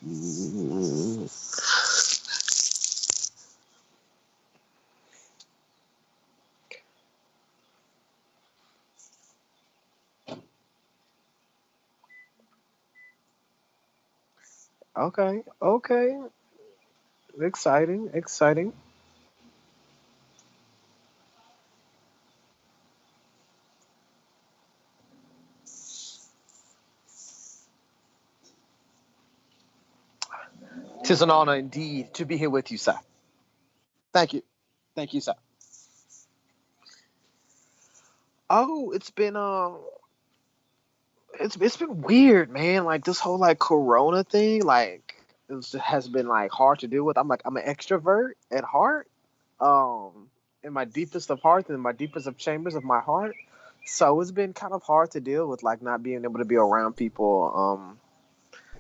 Mm. Okay, okay. Exciting, exciting. Tis an honor indeed to be here with you, sir. Thank you. Thank you, sir. Oh, it's been weird, man. Like this whole like Corona thing, like has been like hard to deal with. I'm an extrovert at heart, in my deepest of hearts, in my deepest of chambers of my heart. So it's been kind of hard to deal with like not being able to be around people.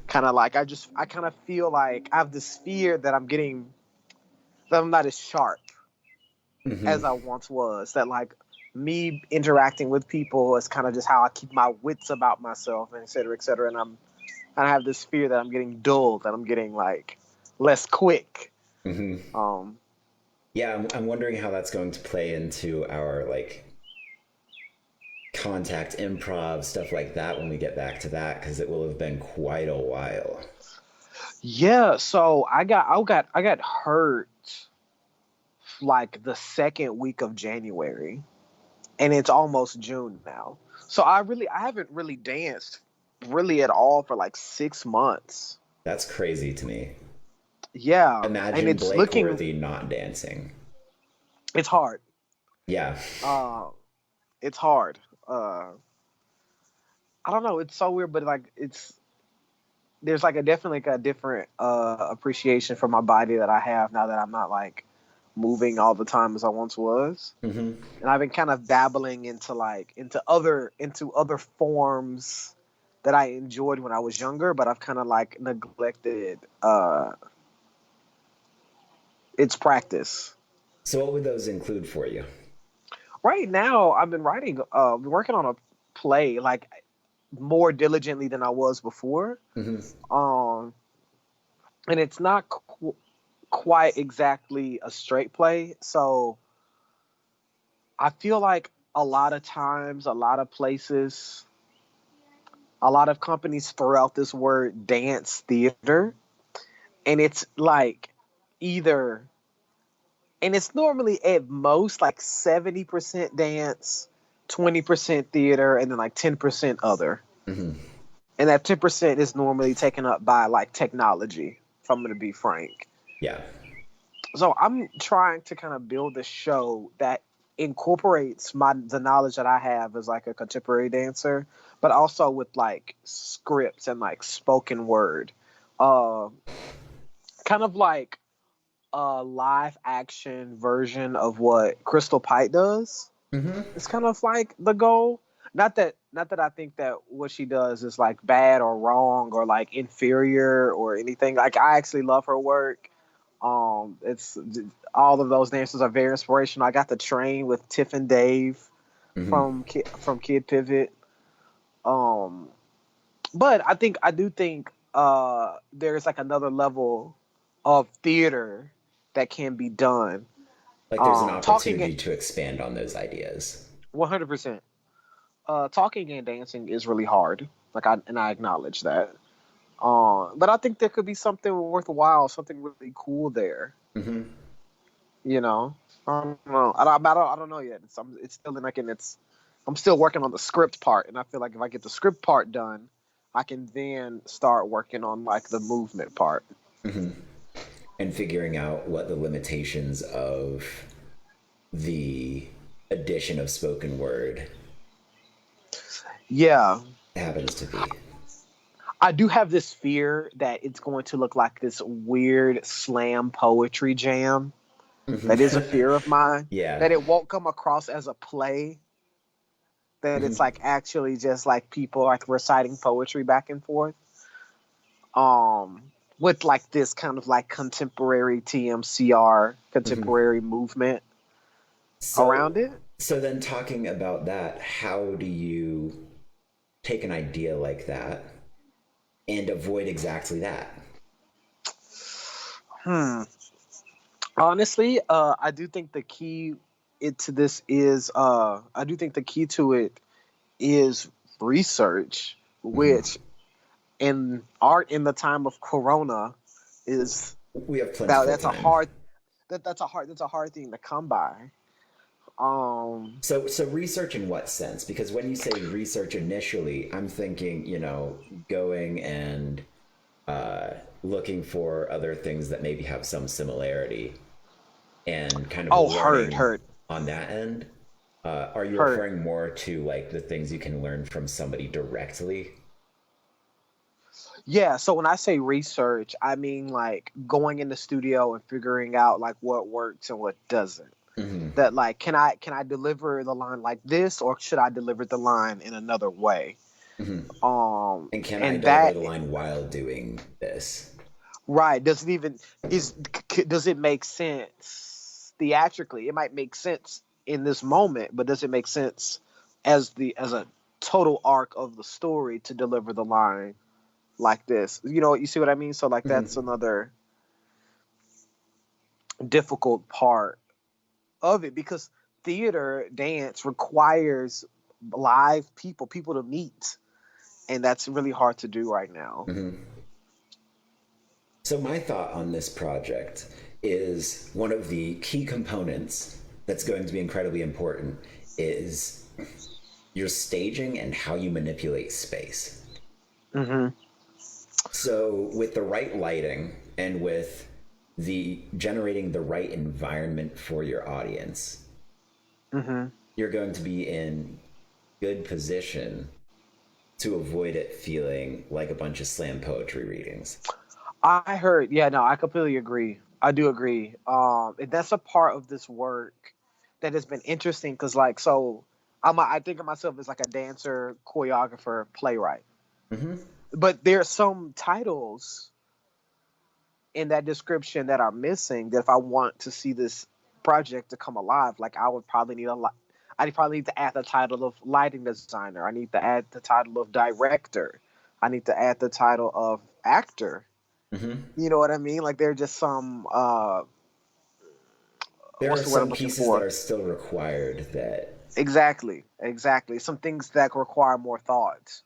Kind of like I kind of feel like I have this fear that I'm not as sharp Hmm. as I once was. That like me interacting with people is kind of just how I keep my wits about myself, and et cetera, et cetera. And I have this fear that I'm getting dull, that I'm getting like less quick. Hmm. Um, Yeah, I'm wondering how that's going to play into our like contact improv stuff like that when we get back to that because it will have been quite a while. yeah. So I got hurt like the second week of January, and it's almost June now. So I haven't really danced really at all for like 6 months. That's crazy to me. Yeah, and Imagine it's Blake looking Worthy not dancing. it's hard. Yeah. Uh, it's hard. Uh, I don't know. It's so weird, but like it's there's like a definitely like a different appreciation for my body that I have now that I'm not like moving all the time as I once was. Hmm. And I've been kind of dabbling into like into other forms that I enjoyed when I was younger, but I've kind of like neglected its practice. So, what would those include for you? Right now, I've been writing, been working on a play like more diligently than I was before. Hmm. Um, and it's not quite exactly a straight play, so I feel like a lot of times, a lot of places, a lot of companies throw out this word dance theater, and it's like either, and it's normally at most like 70% dance, 20% theater, and then like 10% other. Hmm. And that 10% is normally taken up by like technology, if I'm going to be frank. Yeah. So I'm trying to kind of build a show that incorporates the knowledge that I have as like a contemporary dancer, but also with like scripts and like spoken word. Uh, Kind of like a live action version of what Crystal Pite does. Hmm. It's kind of like the goal. Not that I think that what she does is like bad or wrong or like inferior or anything. Like I actually love her work. It's all of those dancers are very inspirational. I got to train with Tiff and Dave Hmm. from Kid Pivot. Um, but I do think there's like another level of theater that can be done. Like, there's an Talking opportunity to expand on those ideas. 100%. Talking and dancing is really hard. I acknowledge that. But I think there could be something worthwhile, something really cool there. Hmm. You know, I don't know. I don't know yet. It's still in like in its. I'm still working on the script part, and I feel like if I get the script part done, I can then start working on like the movement part. Hmm. And figuring out what the limitations of the addition of spoken word Yeah, happens to be. I do have this fear that it's going to look like this weird slam poetry jam. That is a Hmm. fear of mine. Yeah. That it won't come across as a play. That it's Hmm. like actually just like people like reciting poetry back and forth. Um, with like this kind of like contemporary TMCR, Hmm. contemporary movement So, around it. so then talking about that, how do you take an idea like that and avoid exactly that? Hmm. Honestly, I do think the key to this is I do think the key to it is research, Mm-hmm. which in art in the time of Corona is We have that plentiful that's a time. hard that's a hard thing to come by. Um, So research in what sense? Because when you say research initially, I'm thinking, going and uh, looking for other things that maybe have some similarity and kind of oh, heard, learning heard, on that end. Are you heard. referring more to like the things you can learn from somebody directly? Yeah, so when I say research, I mean like going in the studio and figuring out like what works and what doesn't. Mm-hmm. That like can I deliver the line like this or should I deliver the line in another way? Mm-hmm. And can I And deliver that the line while doing this? right does it even is does it make sense theatrically? It might make sense in this moment, but does it make sense as a total arc of the story to deliver the line like this? You see what I mean? So like Mm-hmm. that's another difficult part of it because theater dance requires live people to meet, and that's really hard to do right now. Mm-hmm. So my thought on this project is one of the key components that's going to be incredibly important is your staging and how you manipulate space. Hmm. So with the right lighting and with the generating the right environment for your audience, Hmm. you're going to be in good position to avoid it feeling like a bunch of slam poetry readings. I heard, yeah, no, I completely agree. I do agree. And that's a part of this work that has been interesting because, like, so I think of myself as like a dancer, choreographer, playwright. Mm-hmm. But there are some titles in that description that are missing. That if I want to see this project to come alive, like I would probably need I probably need to add the title of lighting designer. I need to add the title of director. I need to add the title of actor. Mm-hmm. You know what I mean? Like they're just some There what's are the word I'm some looking pieces that for? are still required that. Exactly. Some things that require more thought.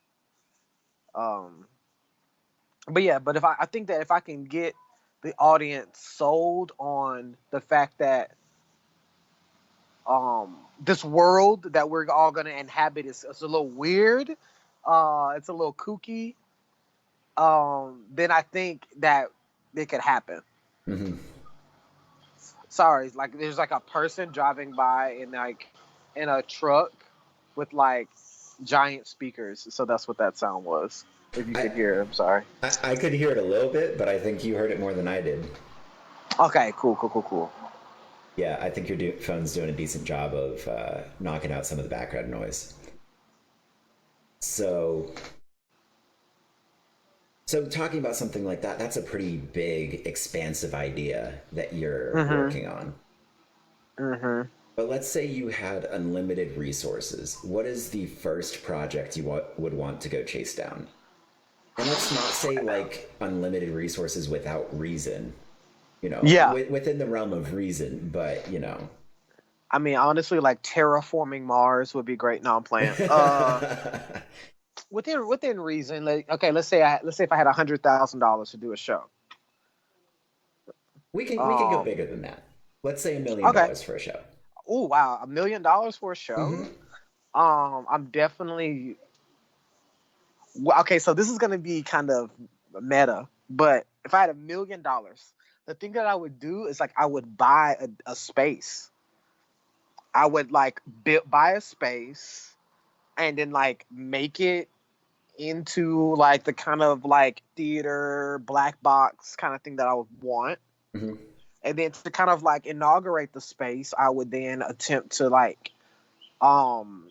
Um, but yeah, but I think that if I can get the audience sold on the fact that this world that we're all gonna inhabit is a little weird, it's a little kooky, then I think that it could happen. Mm-hmm. Sorry, like there's like a person driving by in a truck with like giant speakers. So that's what that sound was. If you I, could hear, I'm sorry. I could hear it a little bit, but I think you heard it more than I did. Okay, cool. Yeah, I think your phone's doing a decent job of knocking out some of the background noise. So, so talking about something like that, that's a pretty big, expansive idea that you're Mhm. working on. Mhm. But let's say you had unlimited resources. What is the first project you would want to go chase down? And let's not say like unlimited resources without reason, Yeah. within the realm of reason, but I mean, honestly, like terraforming Mars would be great. No, I'm playing. Within reason. Like, okay, let's say if I had $100,000 to do a show. we can go Um. bigger than that. Let's say $1 million Okay. for a show. Oh wow, $1 million for a show. Mm-hmm. I'm definitely okay, so this is going to be kind of meta, but if I had $1 million, the thing that I would do is like I would buy a space. I would like buy a space and then like make it into like the kind of like theater black box kind of thing that I would want. Mm-hmm. And then to kind of like inaugurate the space, I would then attempt to like um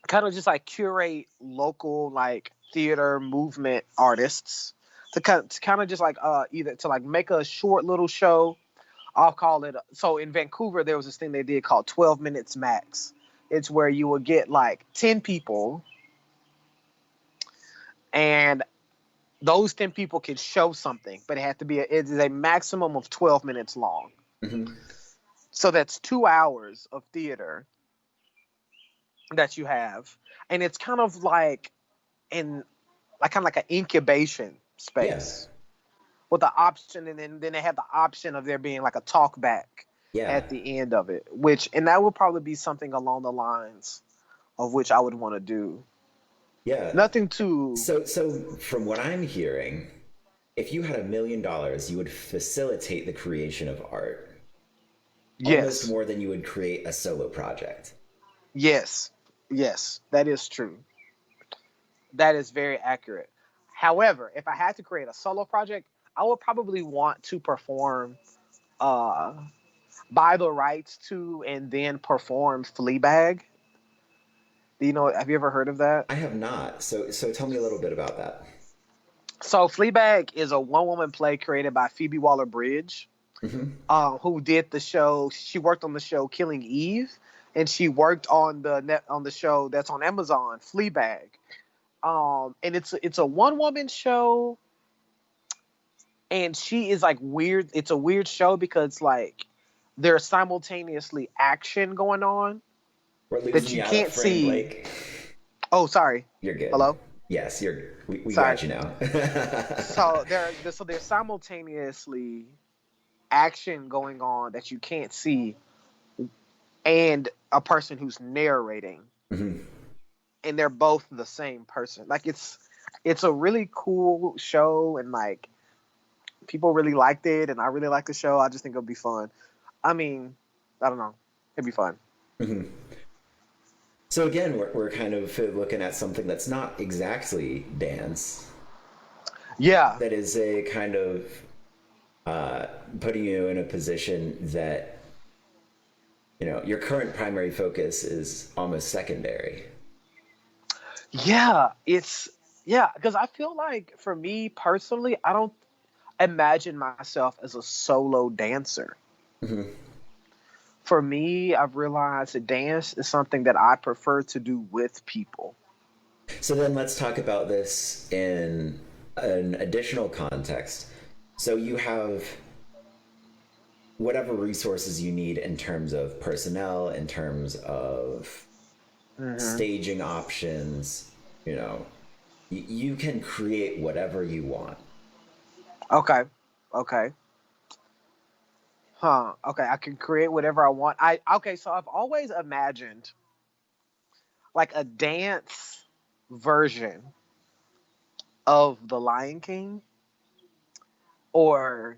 kind of just like curate local like theater movement artists to kind of just like either to like make a short little show. I'll call it so in Vancouver there was this thing they did called 12 minutes max. It's where you would get like 10 people and those 10 people can show something, but it is a maximum of 12 minutes long. Mm-hmm. So that's 2 hours of theater that you have. And it's kind of like in like kind of like an incubation Yeah. space with the option, and then they have the option of there being like a talk back Yeah. at the end of it, and that would probably be something along the lines of which I would want to do. Yeah. Nothing too. So from what I'm hearing, if you had $1 million, you would facilitate the creation of art almost Yes, more than you would create a solo project. yes, yes, that is true. That is very accurate. However, if I had to create a solo project, I would probably want to perform, uh, buy the rights to, and then perform Fleabag. Do you know? Have you ever heard of that? I have not. So tell me a little bit about that. So Fleabag is a one-woman play created by Phoebe Waller-Bridge, Mm-hmm. who did the show. She worked on the show Killing Eve, and she worked on the show that's on Amazon, Fleabag. And it's a one-woman show, and she is like weird. It's a weird show because like there's simultaneously action going on We're that losing you you out of can't frame, see. Blake. Oh, sorry. You're good. Hello. Yes, we Sorry. got you now. So there's simultaneously action going on that you can't see, and a person who's narrating, Mm-hmm. and they're both the same person. Like it's a really cool show, and like people really liked it, and I really like the show. I just think it'll be fun. I mean, I don't know, it'd be fun. Mm-hmm. So again, we're kind of looking at something that's not exactly dance. Yeah, That is a kind of uh, putting you in a position that your current primary focus is almost secondary. yeah, because I feel like for me personally, I don't imagine myself as a solo dancer. Mm-hmm. For me, I've realized that dance is something that I prefer to do with people. So then let's talk about this in an additional context. So you have whatever resources you need in terms of personnel, in terms of Hmm. staging options, you can create whatever you want. Okay. Okay. Huh. Okay. I can create whatever I want. So I've always imagined like a dance version of The Lion King, or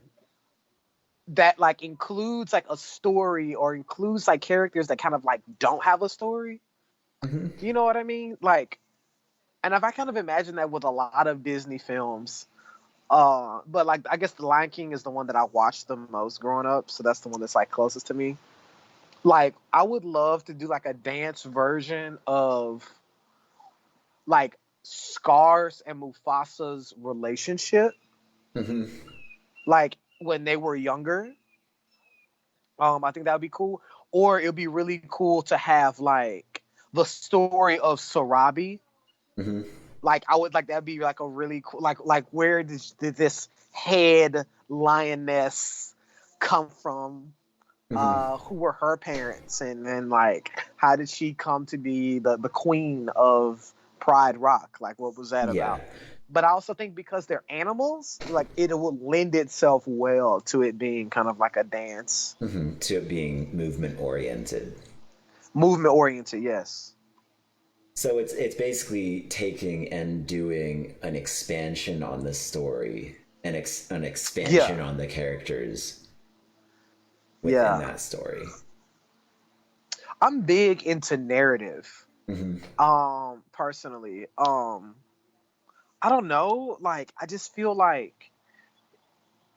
that like includes like a story, or includes like characters that kind of like don't have a story. Mm-hmm. You know what I mean? Like, and I kind of imagine that with a lot of Disney films. But like I guess The Lion King is the one that I watched the most growing up, so that's the one that's like closest to me. Like I would love to do like a dance version of like Scar's and Mufasa's relationship, Mm-hmm. like when they were younger. I think that would be cool. Or it would be really cool to have like the story of Sarabi. Mm-hmm. Like I would like that'd be like a really cool, like where did this head lioness come from? Mm-hmm. Who were her parents, and then like how did she come to be the queen of Pride Rock? Like what was that Yeah. about? But I also think because they're animals, like it will lend itself well to it being kind of like a dance, Mm-hmm. To it being movement oriented. movement oriented. Yes. So it's basically taking and doing an expansion on the story, an Yeah. expansion on the characters within Yeah. that story. I'm big into narrative. Mm-hmm. Personally, I don't know. Like I just feel like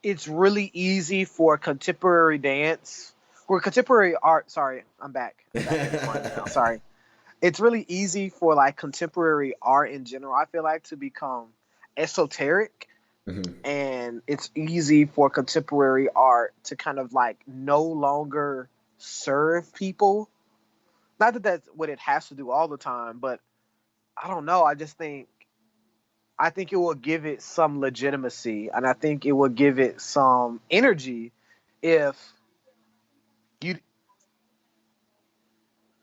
it's really easy for contemporary dance or contemporary art. Sorry, I'm back. I'm back in the front now. Sorry. It's really easy for like contemporary art in general, I feel like, to become esoteric, Mm-hmm. and it's easy for contemporary art to kind of like no longer serve people. Not that that's what it has to do all the time, but I don't know. I just think I think it will give it some legitimacy, and I think it will give it some energy if you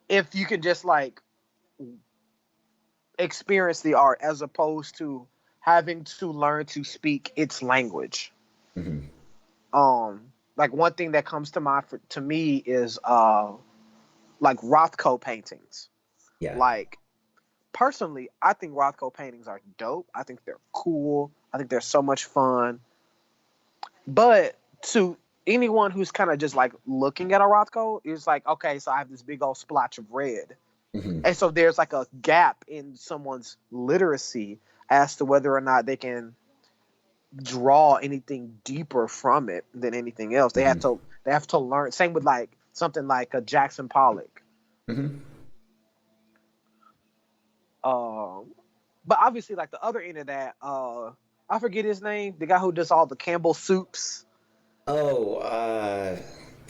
if you can just like experience the art as opposed to having to learn to speak its language. Hmm. Like one thing that comes to mind to me is like Rothko paintings. Yeah. Like personally, I think Rothko paintings are dope. I think they're cool. I think they're so much fun. But to anyone who's kind of just like looking at a Rothko, it's like, okay, so I have this big old splotch of red. Hmm. And so there's like a gap in someone's literacy as to whether or not they can draw anything deeper from it than anything else. Hmm. They have to learn. Same with like something like a Jackson Pollock. Hmm. Um, but obviously, like the other end of that, I forget his name. The guy who does all the Campbell soups. Oh,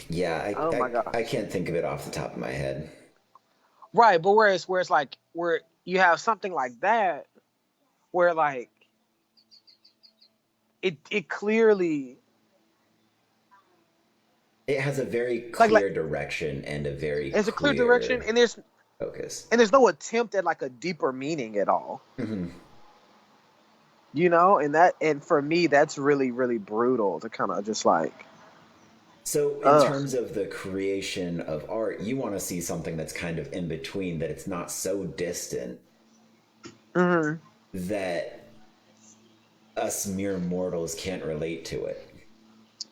yeah, Oh my I gosh! can't think of it off the top of my head. Right, but whereas like where you have something like that, where like it clearly It has a very like clear direction and a very there's a clear direction, clear focus. and there's no attempt at like a deeper meaning at all. Hmm. And for me that's really brutal to kind of just like So, in ugh. terms of the creation of art, you want to see something that's kind of in between, that it's not so distant Hmm. that us mere mortals can't relate to it.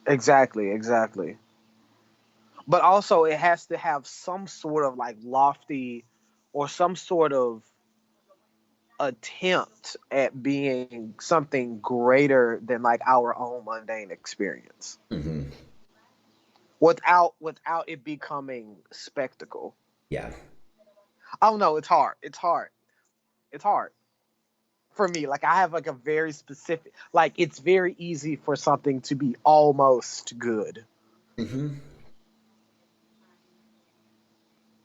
Exactly. But also it has to have some sort of like lofty or some sort of attempt at being something greater than like our own mundane experience Hmm. without it becoming spectacle. Yeah. I don't know. It's hard for me. Like I have like a very specific, like it's very easy for something to be almost good. Hmm.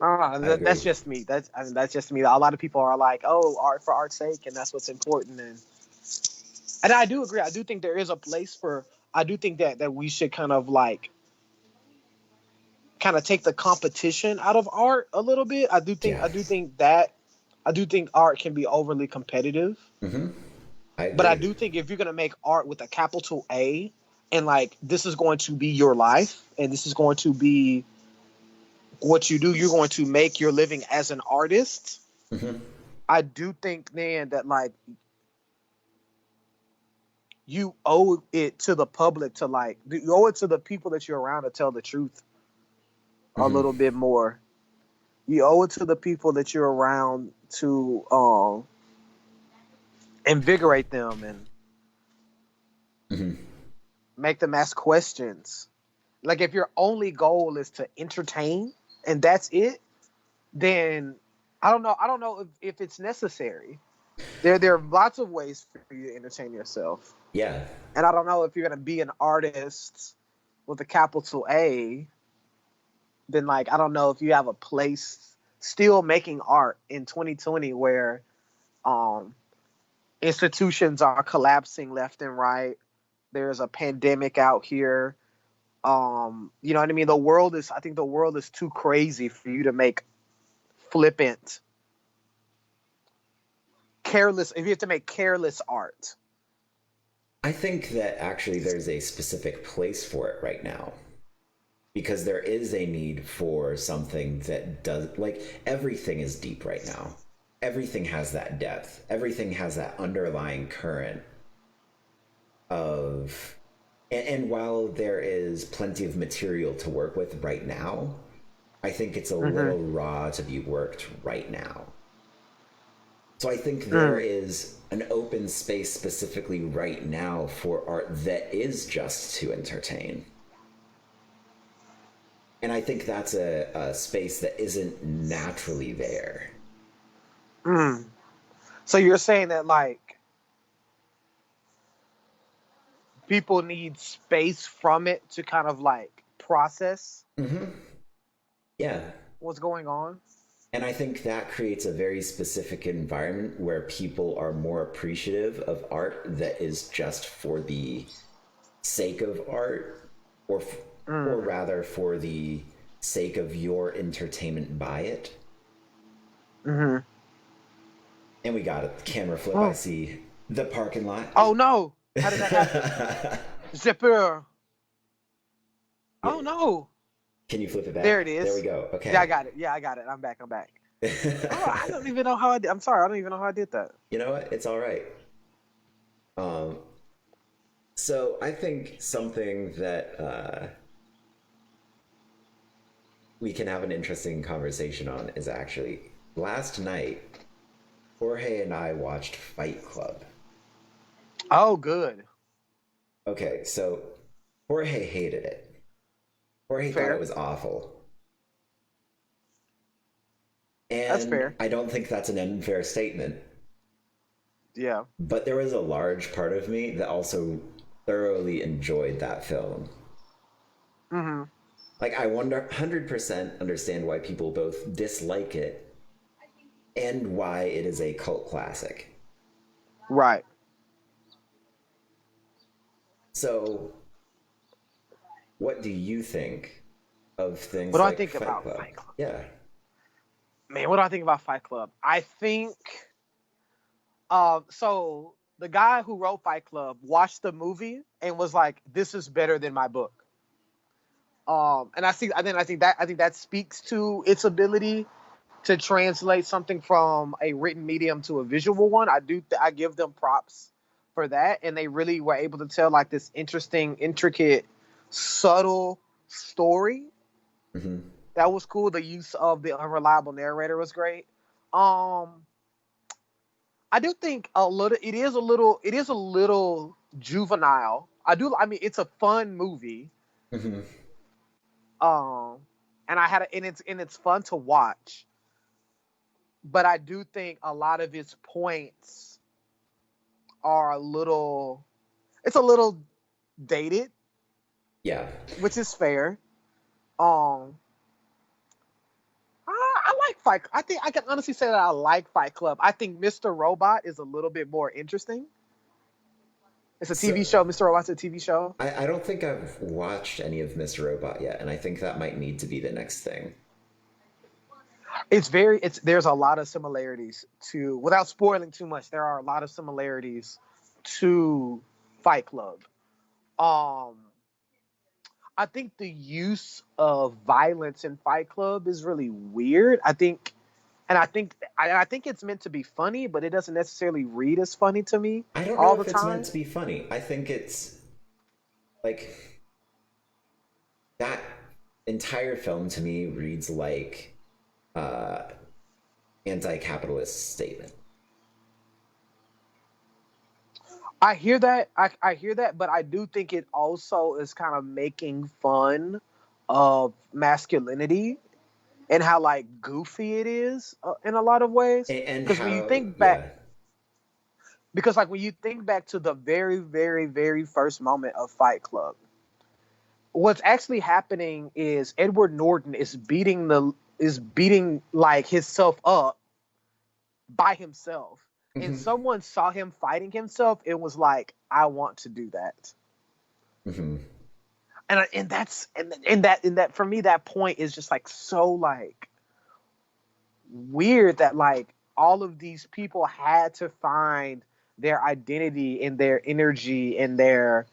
I That's agree. just me. That's just me. A lot of people are like, "Oh, art for art's sake," and that's what's important. And I do agree. I do think there is a place for. I do think that we should kind of take the competition out of art a little bit. Yeah. I do think art can be overly competitive. Hmm. I But I agree. do think if you're gonna make art with a capital A, and like this is going to be your life, and this is going to be what you do, you're going to make your living as an artist. Hmm. I do think then that like you owe it to the public to like you owe it to the people that you're around to tell the truth a Hmm. little bit more. You owe it to the people that you're around to invigorate them and Hmm. make them ask questions. Like if your only goal is to entertain and that's it, then I don't know if it's necessary. There are lots of ways for you to entertain yourself. Yeah. And I don't know if you're gonna be an artist with a capital A, then like I don't know if you have a place still making art in 2020 where um institutions are collapsing left and right. There's a pandemic out here. You know what I mean? I think the world is too crazy for you to make flippant, careless, if you have to make careless art. I think that actually there's a specific place for it right now, because there is a need for something that does, like, everything is deep right now. Everything has that depth. Everything has that underlying current of, and while there is plenty of material to work with right now, I think it's a Mm-hmm. little raw to be worked right now. So I think there Mm. is an open space specifically right now for art that is just to entertain. And I think that's a space that isn't naturally there. Mm. So you're saying that like people need space from it to kind of like process Hmm. Yeah. what's going on? And I think that creates a very specific environment where people are more appreciative of art that is just for the sake of art, or or Mm. rather for the sake of your entertainment by it. Hmm. And we got it. Camera flip. I Oh. see the parking lot. Oh no! How did that happen? Zipper. Yeah. Oh no! Can you flip it There it back? There we is. go. Yeah, I Okay. got it. Yeah, I got it. I'm back. I'm back. Oh, I don't even know how I did. I'm sorry. I don't even know how I did that. You know what? It's all right. Um, so I think something that we can have an interesting conversation on is actually last night, Jorge and I watched Fight Club. Oh, good. Okay, so Jorge hated it. Jorge thought it Fair. was awful. That's And fair. I don't think that's an unfair statement. Yeah. But there was a large part of me that also thoroughly enjoyed that film. Hmm. Like, I 100% understand why people both dislike it and why it is a cult classic. Right. So, what do you think of What things do I like think Fight about Club? Fight Club? Yeah. Man, what do I think about Fight Club? I think so the guy who wrote Fight Club watched the movie and was like, "This is better than my book." And I think that speaks to its ability to translate something from a written medium to a visual one. I give them props for that, and they really were able to tell like this interesting, intricate, subtle story. Hmm. That was cool. The use of the unreliable narrator was great. Um, I do think a little. It is a little. It is a little juvenile. I do. I mean, it's a fun movie. Hmm. Um, and and it's fun to watch. But I do think a lot of its points are a little. It's a little dated, Yeah. which is fair. Um, I like Fight. I think I can honestly say that I like Fight Club. I think Mr. Robot is a little bit more interesting. It's a So, TV show. Mr. Robot's a TV show. I don't think I've watched any of Mr. Robot yet, and I think that might need to be the next thing. It's there's a lot of similarities to without spoiling too much. There are a lot of similarities to Fight Club. Um, I think the use of violence in Fight Club is really weird. I think it's meant to be funny, but it doesn't necessarily read as funny to me I don't know all the if it's meant time. to be funny. I think it's like that entire film to me reads like uh anti-capitalist statement. I hear that, but I do think it also is kind of making fun of masculinity and how like goofy it is in a lot of ways. And Because when you how, think back, yeah. because like when you think back to the very, very, very first moment of Fight Club, what's actually happening is Edward Norton is beating like himself up by himself, and Hmm. someone saw him fighting himself. It was like, I want to do that. Hmm. And that's and that for me that point is just like so like weird that like all of these people had to find their identity and their energy and their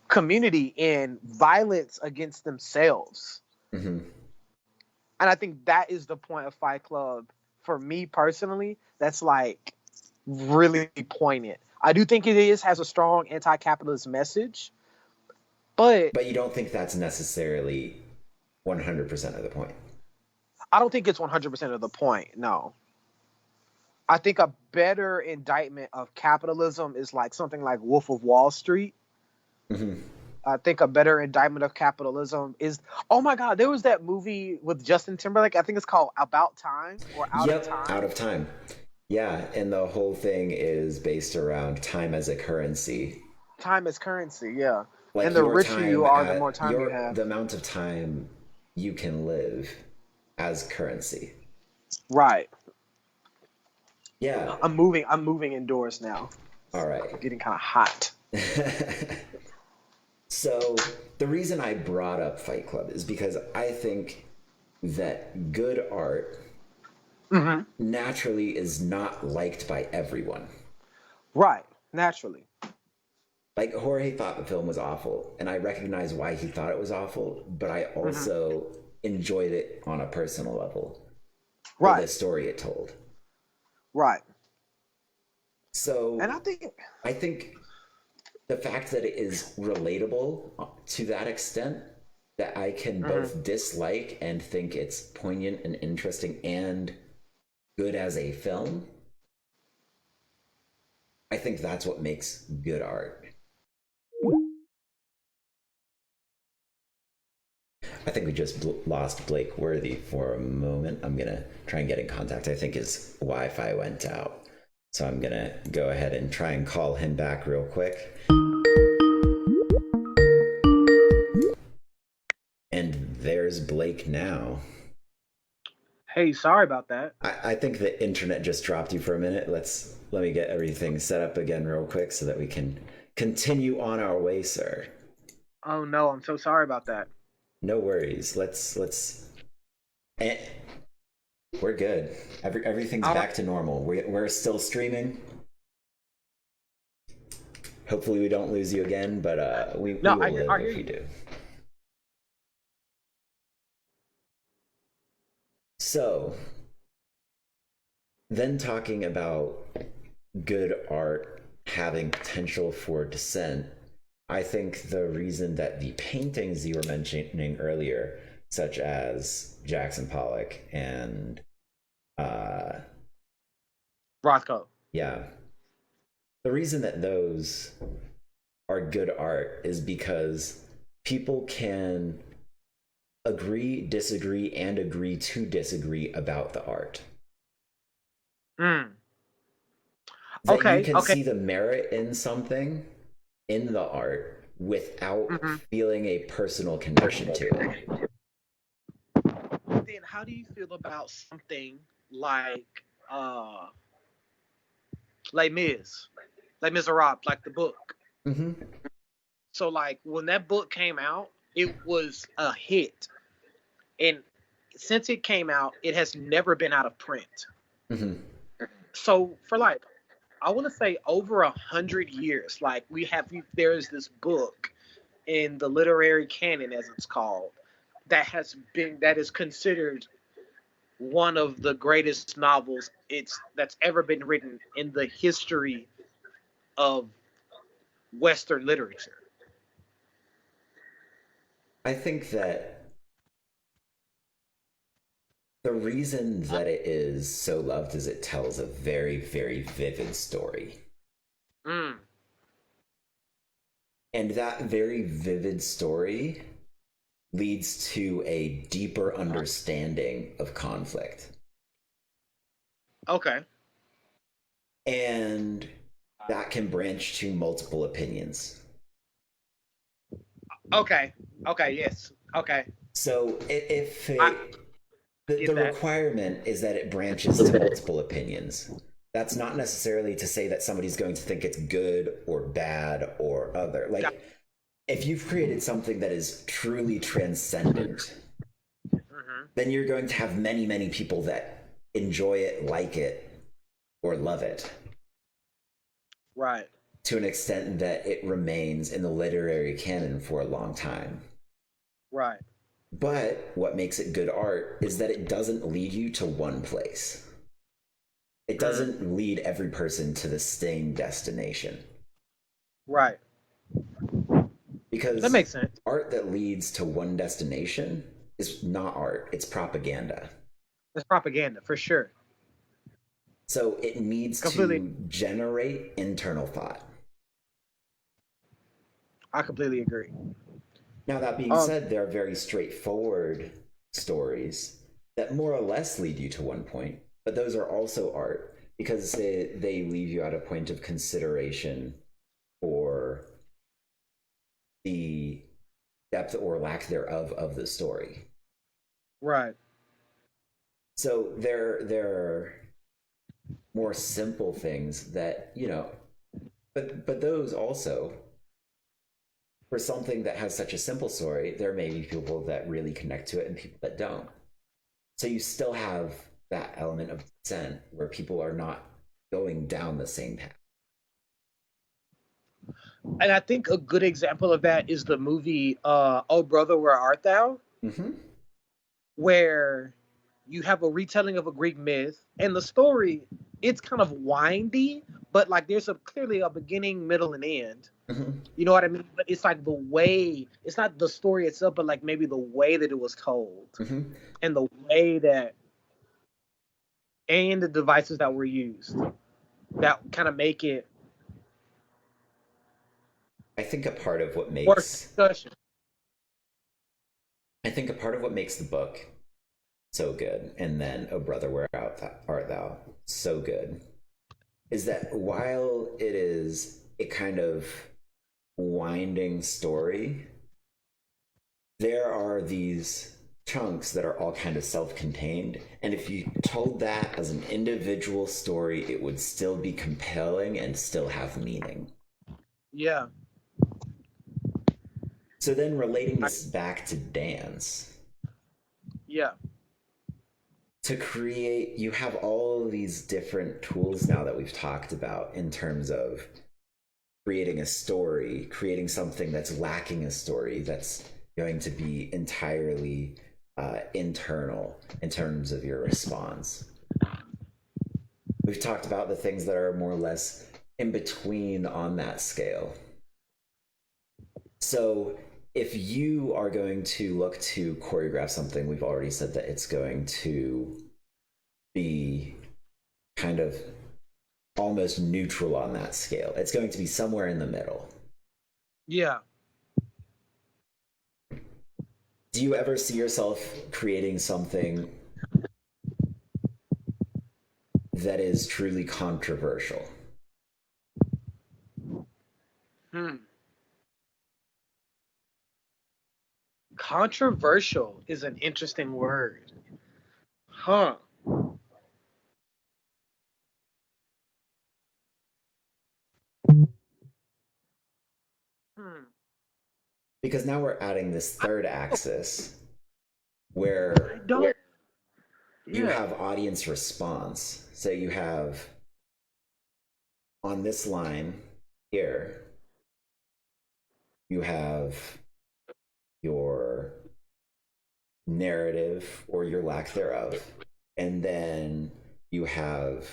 community in violence against themselves. Hmm. And I think that is the point of Fight Club for me personally. That's like really poignant. I do think it is has a strong anti-capitalist message, but But you don't think that's necessarily 100% of the point. I don't think it's 100% of the point. No. I think a better indictment of capitalism is like something like Wolf of Wall Street. Hmm. I think a better indictment of capitalism is, oh my God, there was that movie with Justin Timberlake. I think it's called About Time or Out of Yep, out Time. of time. Yeah, and the whole thing is based around time as a currency. Time is currency, yeah. And Like the your richer you time are, the more at time you your have. the amount of time you can live as currency. Right. Yeah. I'm moving indoors now. All right. It's getting kind of hot. So the reason I brought up Fight Club is because I think that good art Hmm. naturally is not liked by everyone. Right. Naturally. Like Jorge thought the film was awful, and I recognize why he thought it was awful, but I Hmm. also enjoyed it on a personal level for the Right. story it told. Right. And So I think. I think the fact that it is relatable to that extent that I can Hmm. both dislike and think it's poignant and interesting and good as a film, I think that's what makes good art. I think we just lost Blake Worthy for a moment. I'm going to try and get in contact. I think his Wi Fi went out. So I'm going to go ahead and try and call him back real quick. And there's Blake now. Hey, sorry about that. I think the internet just dropped you for a minute. Let me get everything set up again real quick so that we can continue on our way, sir. Oh no, I'm so sorry about that. No worries. Let's. Eh, we're good. Everything's All right. back to normal. We're still streaming. Hopefully we don't lose you again, but we No, will I live hear if we you. do. So then talking about good art having potential for dissent, I think the reason that the paintings you were mentioning earlier, such as Jackson Pollock and uh, Rothko. yeah, the reason that those are good art is because people can agree, disagree, and agree to disagree about the art. Mm. That you Okay. can Okay. see the merit in something in the art without Hmm. feeling a personal connection to it. Then how do you feel about something like uh Les Mis, Les Miserables, like the book? Mm-hmm. So like when that book came out, it was a hit, and since it came out, it has never been out of print. Mm-hmm. So for like, I want to say over 100 years, like there is this book in the literary canon, as it's called, that is considered one of the greatest novels that's ever been written in the history of Western literature. I think that the reason that it is so loved is it tells a very, very vivid story. Mm. And that very vivid story leads to a deeper understanding of conflict. Okay. And that can branch to multiple opinions. Okay. Okay. Yes. Okay. So if I the get that. requirement is that it branches to multiple opinions, that's not necessarily to say that somebody's going to think it's good or bad or other. Got. Like, if you've created something that is truly transcendent, Hmm. then you're going to have many, many people that enjoy it, like it, or love it Right. to an extent that it remains in the literary canon for a long time. Right. But what makes it good art is that it doesn't lead you to one place. It Mm. doesn't lead every person to the same destination. Right. That Because makes sense. art that leads to one destination is not art, it's propaganda. It's propaganda for sure. So it needs Completely. to generate internal thought. I completely agree. Now, that being Um. said, there are very straightforward stories that more or less lead you to one point, but those are also art because they leave you at a point of consideration for the depth or lack thereof of the story. Right. So there are more simple things that, but those also, for something that has such a simple story, there may be people that really connect to it and people that don't. So you still have that element of dissent where people are not going down the same path. And I think a good example of that is the movie Oh Brother, Where Art Thou? Mm-hmm. Where you have a retelling of a Greek myth, and the story, it's kind of windy, but like there's clearly a beginning, middle, and end. Mm-hmm. You know what I mean? But it's like the way, it's not the story itself, but like maybe the way that it was told Mm-hmm. and the way that, and the devices that were used that kind of make it I think a part of what worth makes discussion. I think a part of what makes the book so good, and then "Oh Brother, Where Art Thou" so good, is that while it is a kind of winding story, there are these chunks that are all kind of self-contained, and if you told that as an individual story, it would still be compelling and still have meaning. Yeah. So then relating I, this back to dance, yeah. to create, you have all of these different tools now that we've talked about in terms of creating a story, creating something that's lacking a story, that's going to be entirely internal in terms of your response. We've talked about the things that are more or less in between on that scale. So if you are going to look to choreograph something, we've already said that it's going to be kind of almost neutral on that scale. It's going to be somewhere in the middle. Yeah. Do you ever see yourself creating something that is truly controversial? Hmm. Controversial is an interesting word. Huh. Hmm. Because now we're adding this I, third axis I where don't. you Yeah. have audience response. So you have on this line here, you have your narrative or your lack thereof. And then you have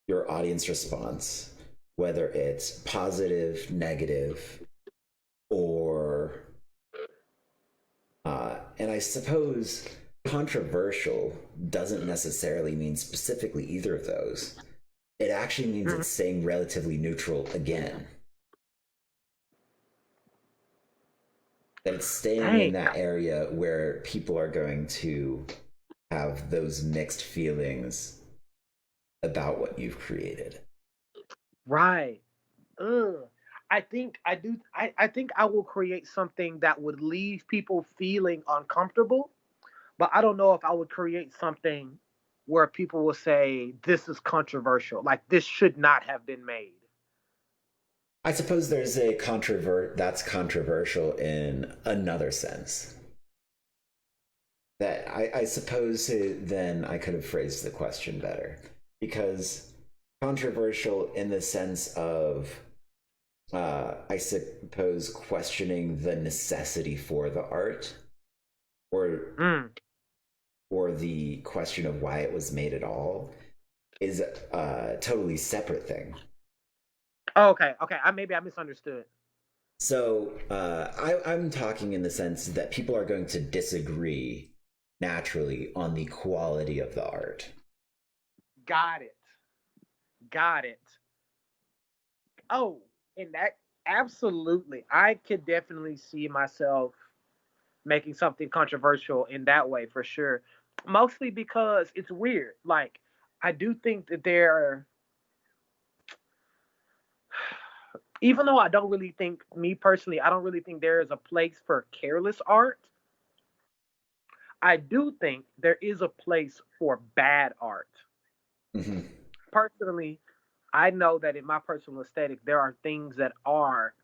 your audience response, whether it's positive, negative, or, and I suppose controversial doesn't necessarily mean specifically either of those. It actually means Mhm. it's staying relatively neutral again. That it's staying in Dang. that area where people are going to have those mixed feelings about what you've created. Right. Ugh. I think I do. I think I will create something that would leave people feeling uncomfortable, but I don't know if I would create something where people will say this is controversial, like this should not have been made. I suppose there's a that's controversial in another sense. That I suppose then I could have phrased the question better, because controversial in the sense of I suppose questioning the necessity for the art, or Mm. the question of why it was made at all, is a totally separate thing. Oh, okay, okay. Maybe I misunderstood. So I'm talking in the sense that people are going to disagree naturally on the quality of the art. Got it. Got it. Oh, and that absolutely, I could definitely see myself making something controversial in that way for sure. Mostly because it's weird. Like I do think that there are, even though I don't really think, me personally, I don't really think there is a place for careless art. I do think there is a place for bad art. Hmm. Personally, I know that in my personal aesthetic, there are things that are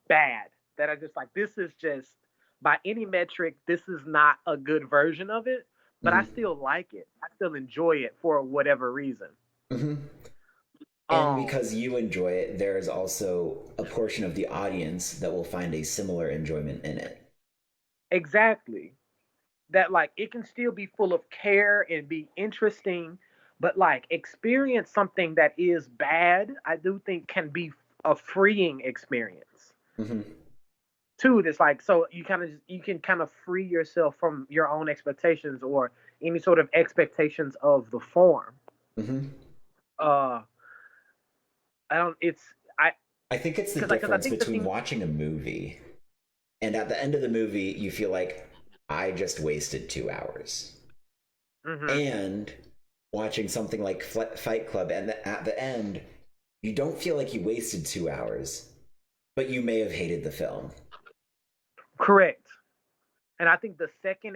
bad that are just like, this is just, by any metric, this is not a good version of it, but I Hmm. still like it. I still enjoy it for whatever reason. Hmm. And Um, because you enjoy it, there is also a portion of the audience that will find a similar enjoyment in it. exactly. That like it can still be full of care and be interesting, but like experience something that is bad, I do think can be a freeing experience. Hmm. Too, that's like, so you can kind of free yourself from your own expectations or any sort of expectations of the form. Hmm. uh I don't it's I I think it's the because I difference think the between thing. watching a movie and at the end of the movie, you feel like I just wasted 2 hours. Hmm. And watching something like Fight Club, and at the end, you don't feel like you wasted 2 hours, but you may have hated the film. Correct. And I think the second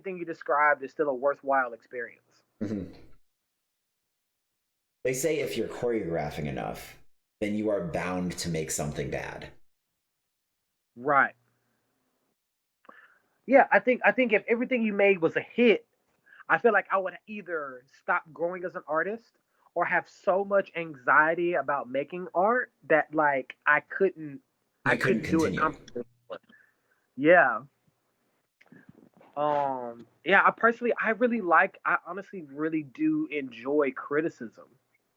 thing you described is still a worthwhile experience. Hmm. They say if you're choreographing enough, then you are bound to make something bad. Right. Yeah, I think if everything you made was a hit, I feel like I would either stop growing as an artist or have so much anxiety about making art that like I You couldn't couldn't do it continue. comfortably. Yeah. Yeah, I honestly really do enjoy criticism.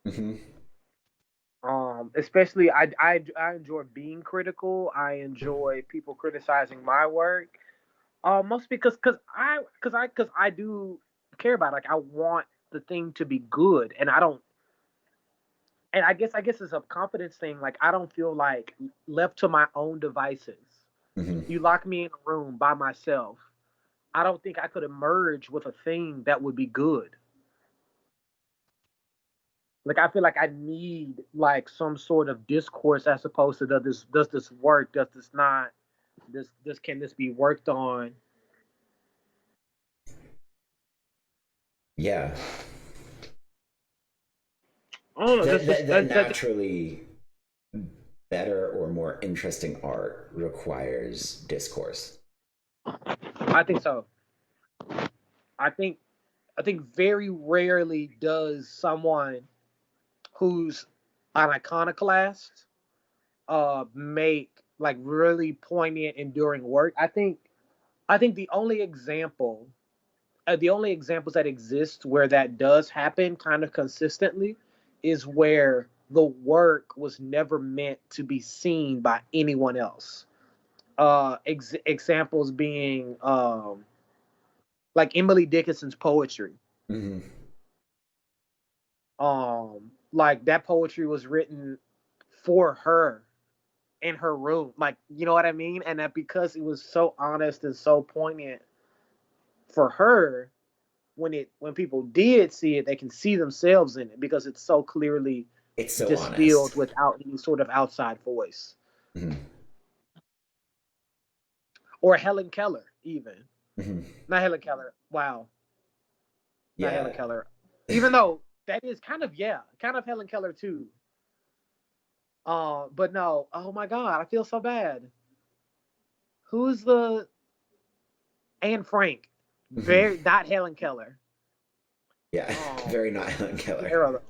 Hmm. Especially I enjoy being critical. I enjoy people criticizing my work. Mostly because I do care about it. Like I want the thing to be good, and I don't. And I guess it's a confidence thing. Like I don't feel like left to my own devices. Hmm. You lock me in a room by myself. I don't think I could emerge with a thing that would be good. Like I feel like I need like some sort of discourse as opposed to does this work, does this not, this can this be worked on. Yeah. I don't know. That, That's just that, that that. naturally better or more interesting art requires discourse. I think so. I think I think very rarely does someone who's an iconoclast make like really poignant, enduring work. I think the only examples that exist where that does happen kind of consistently is where the work was never meant to be seen by anyone else. Examples being like Emily Dickinson's poetry. Hmm. Like that poetry was written for her in her room, like, you know what I mean, and that because it was so honest and so poignant for her, when people did see it, they can see themselves in it because it's so clearly It's so distilled honest. without any sort of outside voice. Hmm. Or Helen Keller, even. Hmm. Not Helen Keller. Wow, not Helen Yeah. Keller. Even though that is kind of, yeah, kind of Helen Keller too. But no. Oh my God, I feel so bad. Who's the Anne Frank? Hmm. Very not Helen Keller. Yeah. Very not Helen Same Keller. era.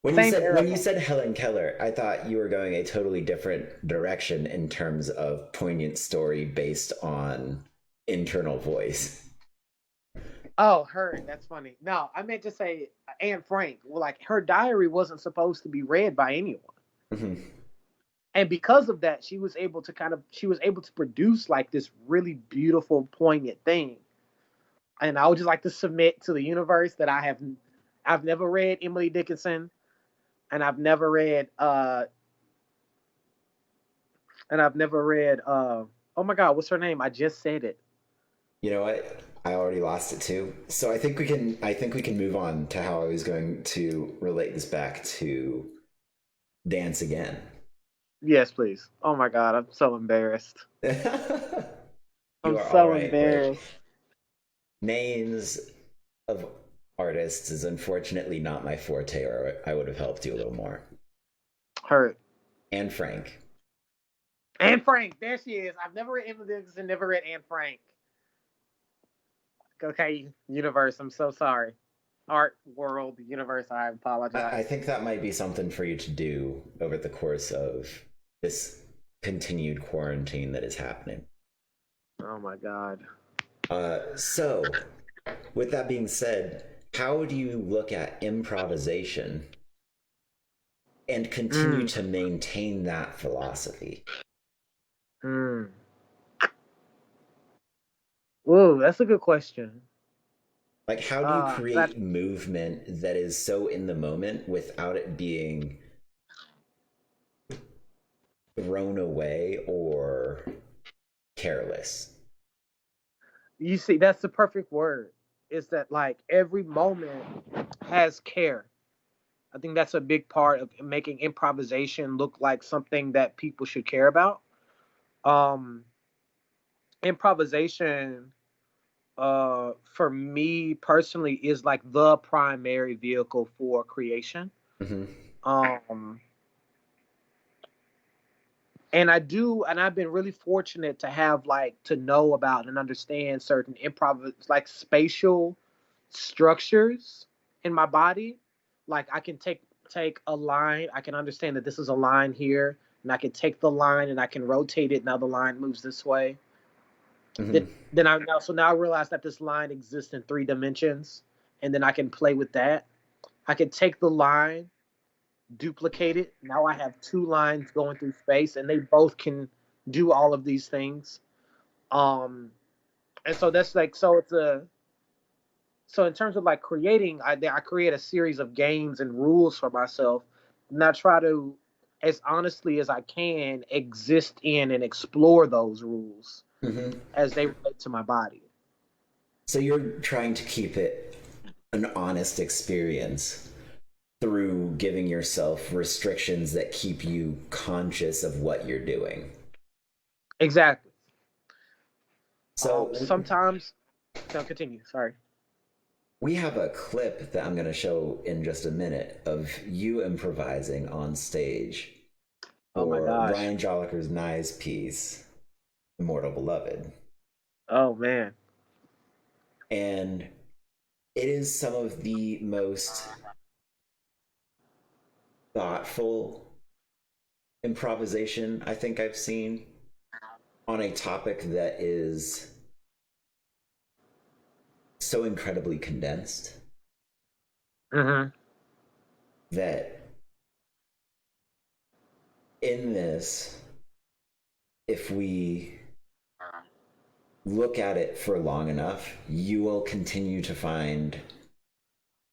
When you Same said era when you though. said Helen Keller, I thought you were going a totally different direction in terms of poignant story based on internal voice. Oh, her. That's funny. No, I meant to say Anne Frank. Well, like her diary wasn't supposed to be read by anyone, Hmm. and because of that, she was able to produce like this really beautiful, poignant thing. And I would just like to submit to the universe that I've never read Emily Dickinson, and I've never read oh my God, what's her name? I just said it. You know what? I already lost it too. So I think we can move on to how I was going to relate this back to dance again. Yes, please. Oh my God, I'm so embarrassed. You I'm are all so right. Like embarrassed. Names of artists is unfortunately not my forte, or I would have helped you a little more. Heard. Anne Frank. Anne Frank, there she is. I've never read Emily Dickinson, never read Anne Frank. Okay, universe, I'm so sorry. Art world, universe, I I apologize. think that might be something for you to do over the course of this continued quarantine that is happening. Oh my god. So, with that being said, how do you look at improvisation and continue Mm, to maintain that philosophy? mm. Ooh, that's a good question. Like, how do you 'Cause I, create movement that is so in the moment without it being thrown away or careless? you see, that's the perfect word. Is that like every moment has care. I think that's a big part of making improvisation look like something that people should care about. Um, Improvisation, for me personally, is like the primary vehicle for creation. Mm-hmm. Um, and I've been really fortunate to have like to know about and understand certain improv, like spatial structures in my body. Like I can take a line, I can understand that this is a line here, and I can take the line and I can rotate it. Now the line moves this way. Then Mm-hmm. now I realize that this line exists in 3 dimensions, and then I can play with that. I can take the line, duplicate it. Now I have two lines going through space, and they both can do all of these things. Um, and so that's like so in terms of like creating, I create a series of games and rules for myself, and I try to, as honestly as I can, exist in and explore those rules Mm-hmm. as they relate to my body. So you're trying to keep it an honest experience through giving yourself restrictions that keep you conscious of what you're doing. Exactly. So Sometimes, no, continue. Sorry. we have a clip that I'm going to show in just a minute of you improvising on stage Oh my for gosh. Ryan Jolliker's Nye's piece, Immortal Beloved. Oh man. And it is some of the most thoughtful improvisation I think I've seen on a topic that is so incredibly condensed Mm-hmm. that in this, if we look at it for long enough, you will continue to find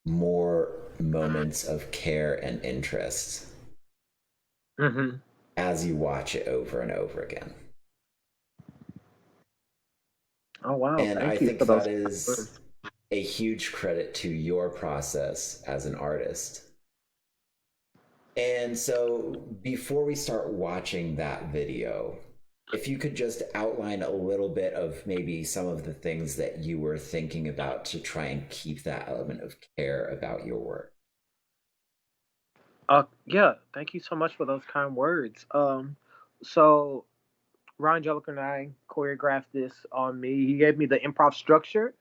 more moments of care and interest Mm-hmm. as you watch it over and over again. Oh wow. And I Thank you think for that those is words. a huge credit to your process as an artist. And so, before we start watching that video, if you could just outline a little bit of maybe some of the things that you were thinking about to try and keep that element of care about your work. Yeah, thank you so much for those kind words. So Ryan Jelliker and I choreographed this on me. He gave me the improv structure.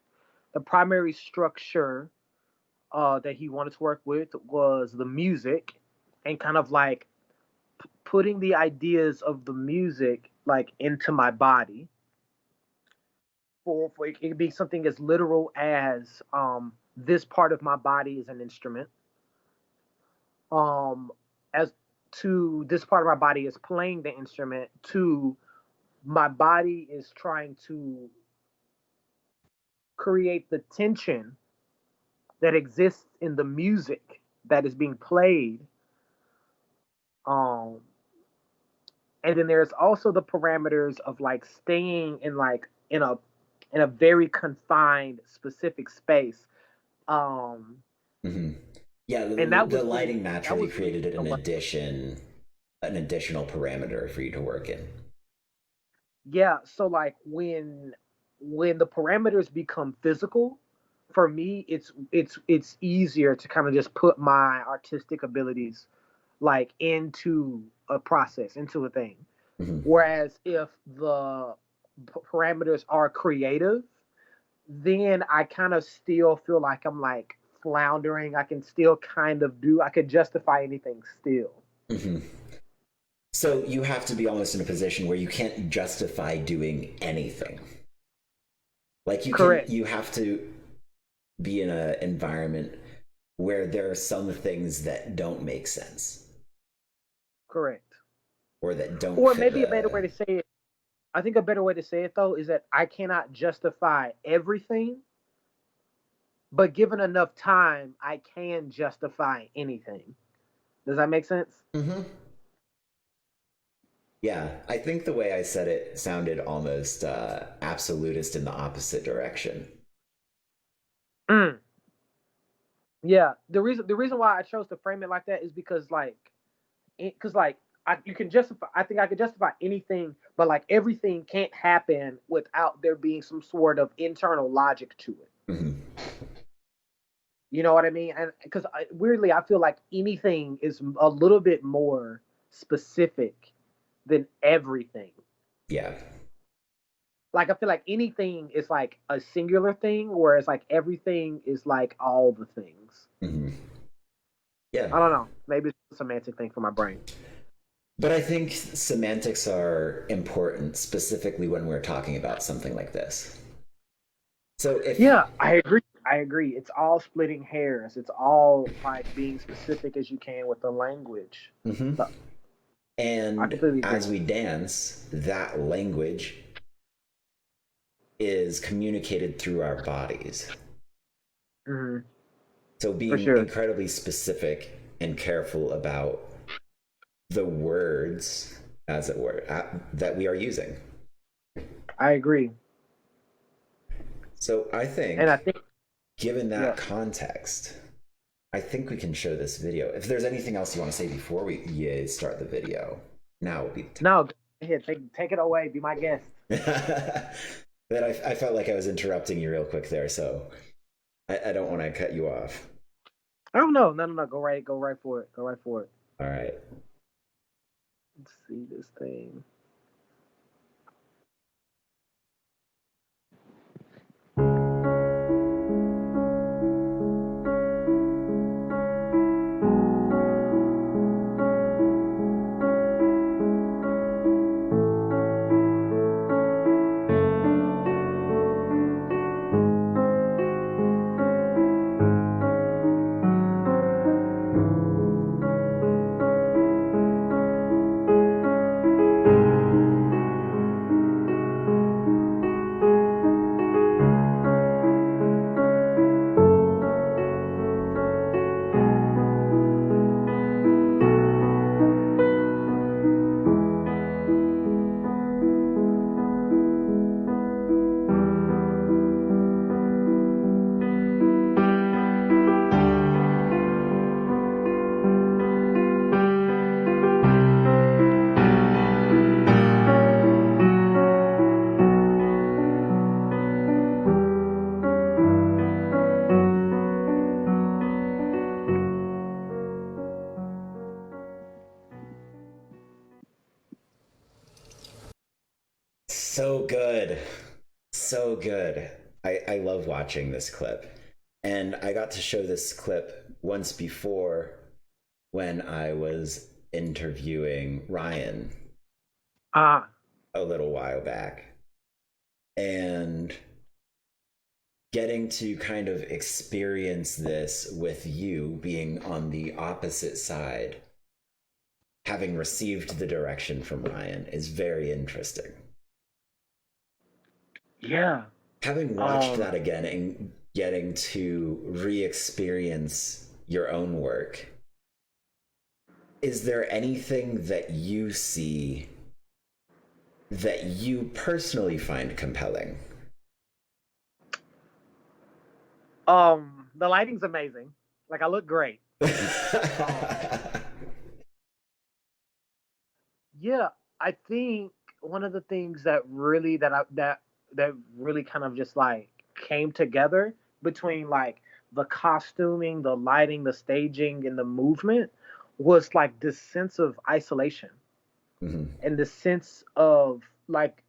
The primary structure that he wanted to work with was the music, and kind of like putting the ideas of the music like into my body. For it could be something as literal as this part of my body is an instrument. Um, as to this part of my body is playing the instrument. To my body is trying to create the tension that exists in the music that is being played. Um, and then there's also the parameters of like staying in like in a very confined specific space. Um, Mm-hmm. Yeah, and the lighting that naturally was really created a an additional parameter for you to work in. yeah. So like when the parameters become physical, for me, it's easier to kind of just put my artistic abilities like into a process, into a thing. Mm-hmm. Whereas if the parameters are creative, then I kind of still feel like I'm like floundering. I can still kind of do. I could justify anything still. Mm-hmm. So you have to be almost in a position where you can't justify doing anything. Like Correct. you have to be in an environment where there are some things that don't make sense Correct. or that don't Or fit maybe a better the. way to say it. I think a better way to say it though is that I cannot justify everything, but given enough time, I can justify anything. Does that make sense? Mm-hmm. Yeah, I think the way I said it sounded almost absolutist in the opposite direction. Mm. Yeah. The reason why I chose to frame it like that is because you can justify. I think I could justify anything, but like everything can't happen without there being some sort of internal logic to it. Mm-hmm. You know what I mean? And because weirdly, I feel like anything is a little bit more specific than everything. Yeah. Like I feel like anything is like a singular thing, whereas like everything is like all the things. Mm-hmm. Yeah. I don't know. Maybe it's a semantic thing for my brain. But I think semantics are important, specifically when we're talking about something like this. So if. Yeah, I agree. I agree. It's all splitting hairs. It's all like being specific as you can with the language. Mhm. So, I And completely agree. as we dance, that language is communicated through our bodies. Hmm. So For being sure. incredibly specific and careful about the words, as it were, that we are using. I agree. So I And I think, think, given yeah. that context, I think we can show this video. If there's anything else you want to say before we start the video, now would be the time. No, go ahead. Take it away. Be my guest. That I felt like I was interrupting you real quick there, so I don't want to cut you off. Oh no, no, no, no. Go right for it. Go right for it. All right. Let's see this thing. So good. So good. I love watching this clip. And I got to show this clip once before when I was interviewing Ryan Ah, a little while back. And getting to kind of experience this with you being on the opposite side, having received the direction from Ryan, is very interesting. yeah. Having watched that again and getting to re-experience your own work, is there anything that you see that you personally find compelling? The lighting's amazing. Like I look great. Um, yeah, I think one of the things that really that that really kind of just like came together between like the costuming, the lighting, the staging, and the movement was like this sense of isolation Hmm. and the sense of like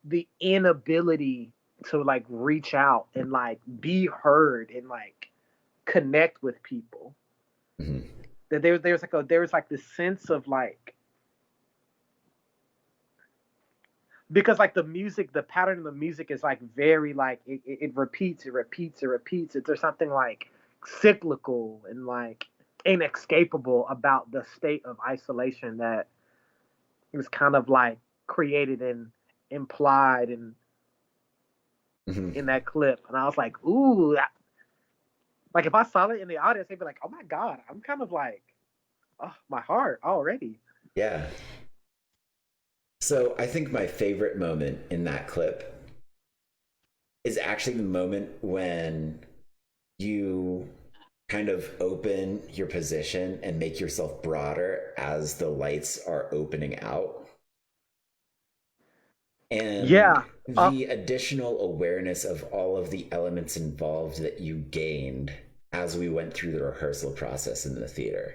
the inability to like reach out and like be heard and like connect with people. Hmm. That there's like this sense of like, because like the music, the pattern of the music is like very like it repeats, it repeats, it repeats. There's something like cyclical and like inescapable about the state of isolation that is kind of like created and implied Hmm. in that clip. And I was like, ooh, like if I saw it in the audience, they'd be like, oh my God, I'm kind of like, oh, my heart already. Yeah. So I think my favorite moment in that clip is actually the moment when you kind of open your position and make yourself broader as the lights are opening out. And Yeah. Uh, the additional awareness of all of the elements involved that you gained as we went through the rehearsal process in the theater.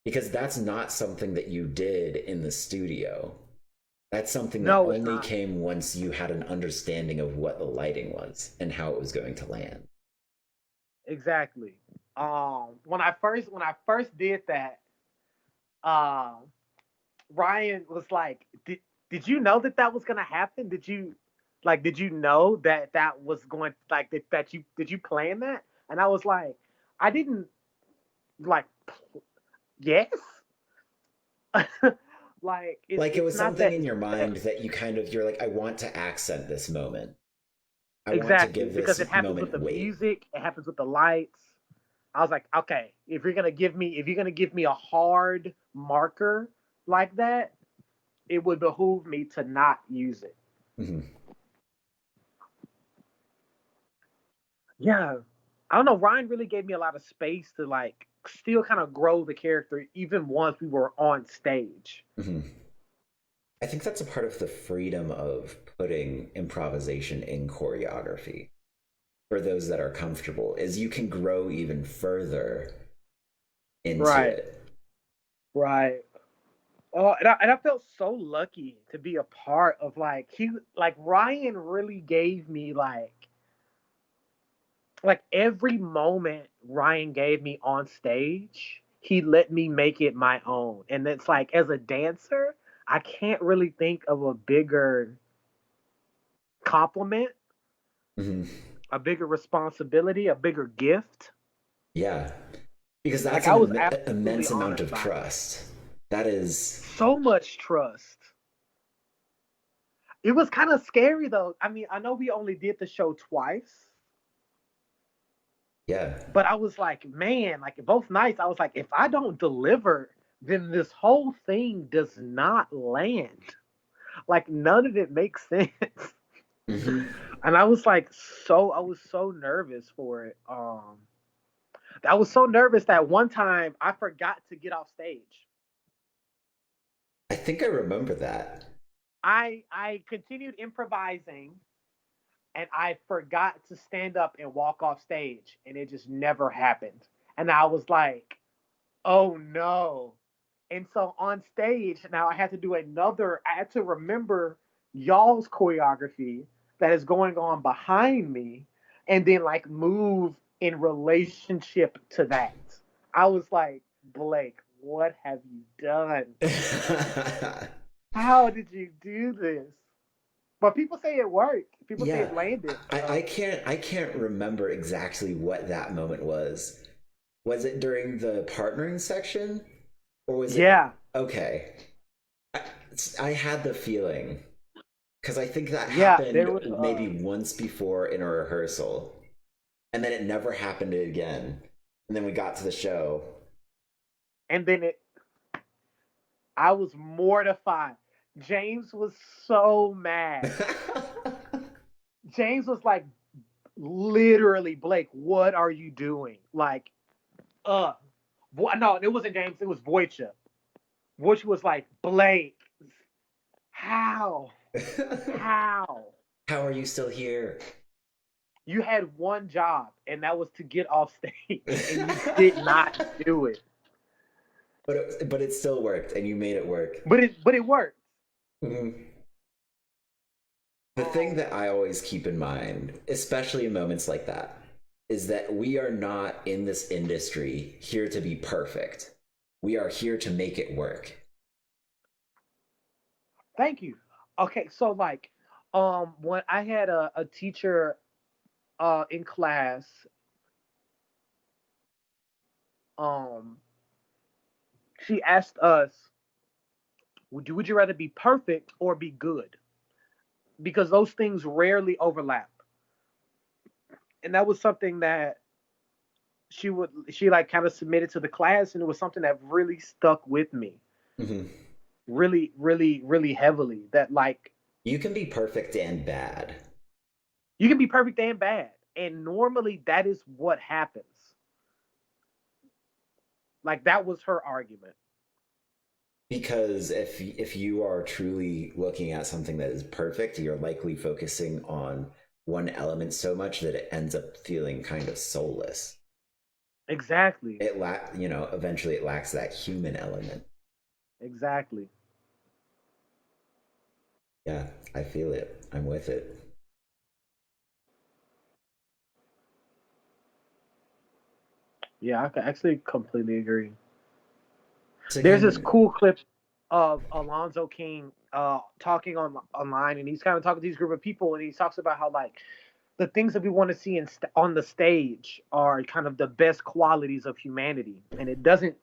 Because that's not something that you did in the studio. That's something that no, it's only not. came once you had an understanding of what the lighting was and how it was going to land. Exactly. When I first did that, um, Ryan was like, "Did you know that that was gonna happen? Did you know that that was going like that you did you plan that?" And I was like, "I didn't like yes." Like Like it it's was not something that in it's your not that mind that you're like, I want to accent this moment. I want to exactly give because it this happens with moment the weight. music, it happens with the lights. I was like, okay, if you're gonna give me a hard marker like that, it would behoove me to not use it. Mm-hmm. Yeah. I don't know. Ryan really gave me a lot of space to like still kind of grow the character even once we were on stage. Mm-hmm. I think that's a part of the freedom of putting improvisation in choreography for those that are comfortable is you can grow even further into Right. it. Right. Oh, and I felt so lucky to be a part of like Ryan really gave me like every moment Ryan gave me on stage, he let me make it my own. And it's like as a dancer, I can't really think of a bigger compliment, Mm-hmm. a bigger responsibility, a bigger gift. Yeah, because Like that's I an was absolutely immense amount honored of by it. trust. That is, So much trust. It was kind of scary though. I mean, I know we only did the show twice, yeah. but I was like, man, like both nights, I was like, if I don't deliver, then this whole thing does not land. Like none of it makes sense. Mm-hmm. And I was so nervous for it. I was so nervous that one time I forgot to get off stage. I think I remember that. I continued improvising and I forgot to stand up and walk off stage and it just never happened. And I was like, "Oh no." And so on stage, now I had to remember y'all's choreography that is going on behind me and then like move in relationship to that. I was like, Blake, what have you done? How did you do this? But people say it worked. People say Yeah, it landed. I can't remember exactly what that moment was. Was it during the partnering section, or was it Yeah, okay? I, I had the feeling because I think that yeah. happened There was maybe once before in a rehearsal, and then it never happened again. And then we got to the show. and then it I was mortified. James was so mad. James was like, literally, Blake, what are you doing? Like, uh, no, it wasn't James. It was Voicha. Voicha was like, Blake, how, how? How are you still here? You had one job, and that was to get off stage, and you did not do it. But it still worked, and you made it work. But it worked. Mhm. The thing Um, that I always keep in mind, especially in moments like that, is that we are not in this industry here to be perfect. We are here to make it work. Thank you. Okay, so like, when I had a teacher in class, um, she asked us, would you rather be perfect or be good? Because those things rarely overlap. And that was something that she like kind of submitted to the class, and it was something that really stuck with me, Mhm. really, really, really heavily. That like You can be perfect and bad you can be perfect and bad, and normally that is what happens. Like that was her argument. because if you are truly looking at something that is perfect, you're likely focusing on one element so much that it ends up feeling kind of soulless. Exactly. Eventually it lacks that human element. Exactly. Yeah, I feel it. I'm with it. Yeah, I can actually completely agree. So There's this again, cool clip of Alonzo King talking online, and he's kind of talking to these group of people, and he talks about how like the things that we want to see on the stage are kind of the best qualities of humanity, and it doesn't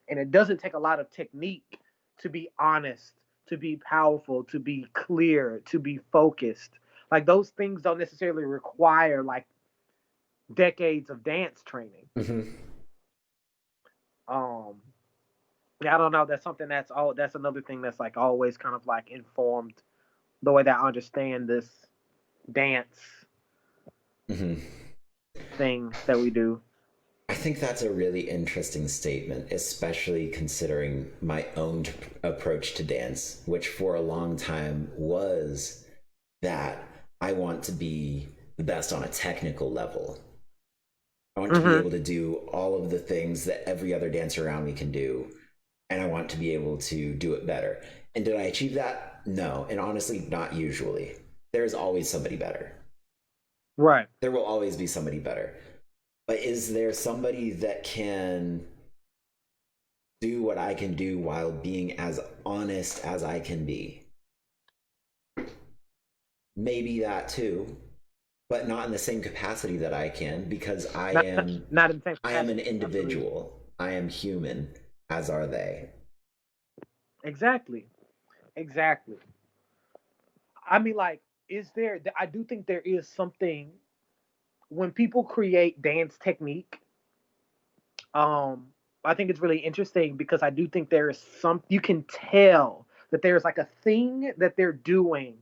take a lot of technique to be honest, to be powerful, to be clear, to be focused. Like those things don't necessarily require like decades of dance training. mhm. um yeah, I don't know, that's another thing that's like always kind of like informed the way that I understand this dance Mhm. thing that we do. I think that's a really interesting statement, especially considering my own approach to dance, which for a long time was that I want to be the best on a technical level. I want to be Hmm. able to do all of the things that every other dancer around me can do, and I want to be able to do it better. And did I achieve that? No, and honestly, not usually. There is always somebody better. Right. There will always be somebody better. But is there somebody that can do what I can do while being as honest as I can be? Maybe that too, but not in the same capacity that I can because Not in the same I am an capacity. Absolutely. individual. I am human, as are they. Exactly. Exactly. I mean, like, is there? I do think there is something when people create dance technique. Um, I think it's really interesting because I do think there is some. You can tell that there's like a thing that they're doing